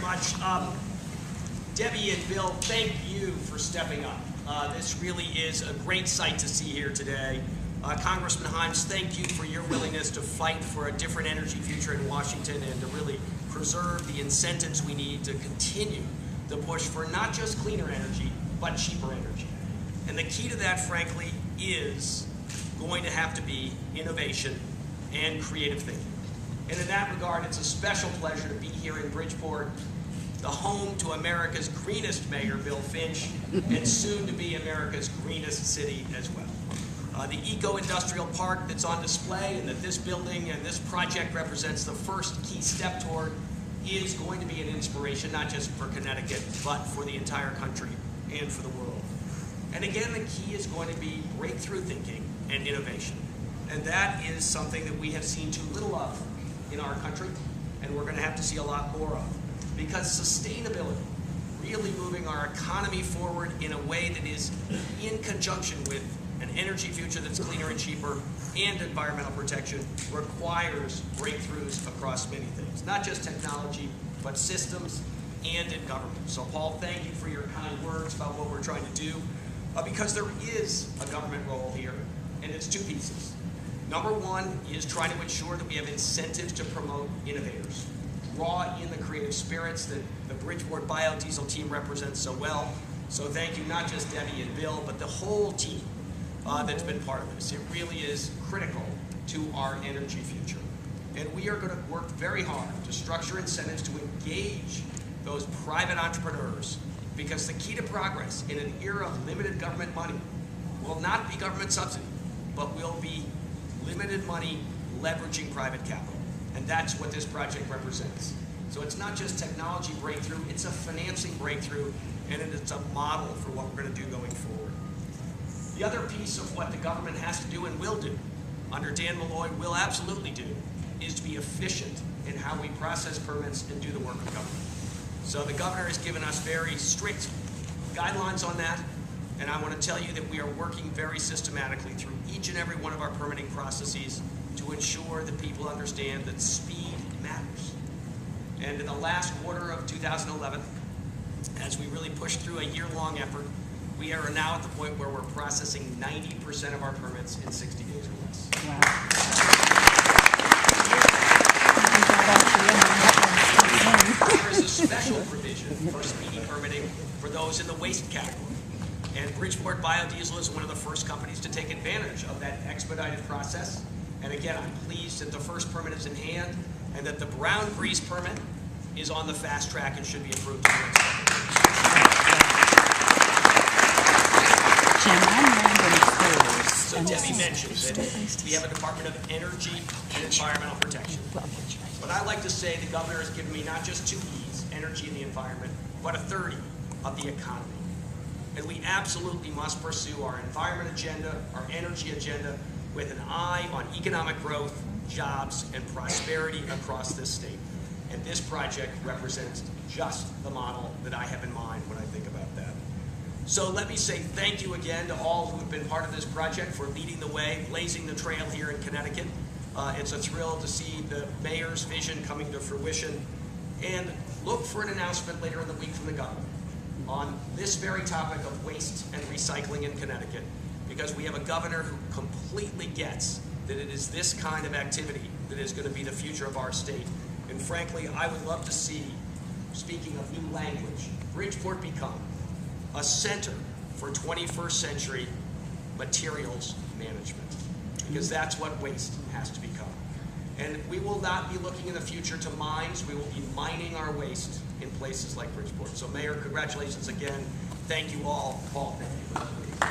much. Debbie and Bill, thank you for stepping up. This really is a great sight to see here today. Congressman Himes, thank you for your willingness to fight for a different energy future in Washington and to really preserve the incentives we need to continue the push for not just cleaner energy, but cheaper energy. And the key to that, frankly, is going to have to be innovation and creative thinking. And in that regard, it's a special pleasure to be here in Bridgeport, the home to America's greenest mayor, Bill Finch, and soon to be America's greenest city as well. The eco-industrial park that's on display and that this building and this project represents the first key step toward is going to be an inspiration, not just for Connecticut, but for the entire country and for the world. And again, the key is going to be breakthrough thinking and innovation. And that is something that we have seen too little of in our country, and we're going to have to see a lot more of. Because sustainability, really moving our economy forward in a way that is in conjunction with an energy future that's cleaner and cheaper and environmental protection, requires breakthroughs across many things. Not just technology, but systems and in government. So Paul, thank you for your kind words about what we're trying to do, because there is a government role here, and it's two pieces. Number one is trying to ensure that we have incentives to promote innovators. Raw in the creative spirits that the Bridgeport Biodiesel team represents so well. So thank you, not just Debbie and Bill, but the whole team that's been part of this. It really is critical to our energy future. And we are going to work very hard to structure incentives to engage those private entrepreneurs, because the key to progress in an era of limited government money will not be government subsidy, but will be limited money leveraging private capital. And that's what this project represents. So it's not just technology breakthrough, it's a financing breakthrough, and it's a model for what we're going to do going forward. The other piece of what the government has to do and will do, under Dan Malloy will absolutely do, is to be efficient in how we process permits and do the work of government. So the governor has given us very strict guidelines on that, and I want to tell you that we are working very systematically through each and every one of our permitting processes to ensure that people understand that speed matters. And in the last quarter of 2011, as we really pushed through a year-long effort, we are now at the point where we're processing 90% of our permits in 60 days or less. Wow. There is a special provision for speedy permitting for those in the waste category. And Bridgeport Biodiesel is one of the first companies to take advantage of that expedited process. And again, I'm pleased that the first permit is in hand and that the brown grease permit is on the fast track and should be approved. So Debbie mentioned that we have a Department of Energy and Environmental Protection. But I like to say the governor has given me not just two E's, energy and the environment, but a third E of the economy. And we absolutely must pursue our environment agenda, our energy agenda, with an eye on economic growth, jobs, and prosperity across this state. And this project represents just the model that I have in mind when I think about that. So let me say thank you again to all who have been part of this project for leading the way, blazing the trail here in Connecticut. It's a thrill to see the mayor's vision coming to fruition. And look for an announcement later in the week from the governor on this very topic of waste and recycling in Connecticut, because we have a governor who completely gets that it is this kind of activity that is going to be the future of our state. And frankly, I would love to see, speaking of new language, Bridgeport become a center for 21st century materials management, because that's what waste has to become. And we will not be looking in the future to mines. We will be mining our waste in places like Bridgeport. So Mayor, congratulations again. Thank you all. Paul, thank you.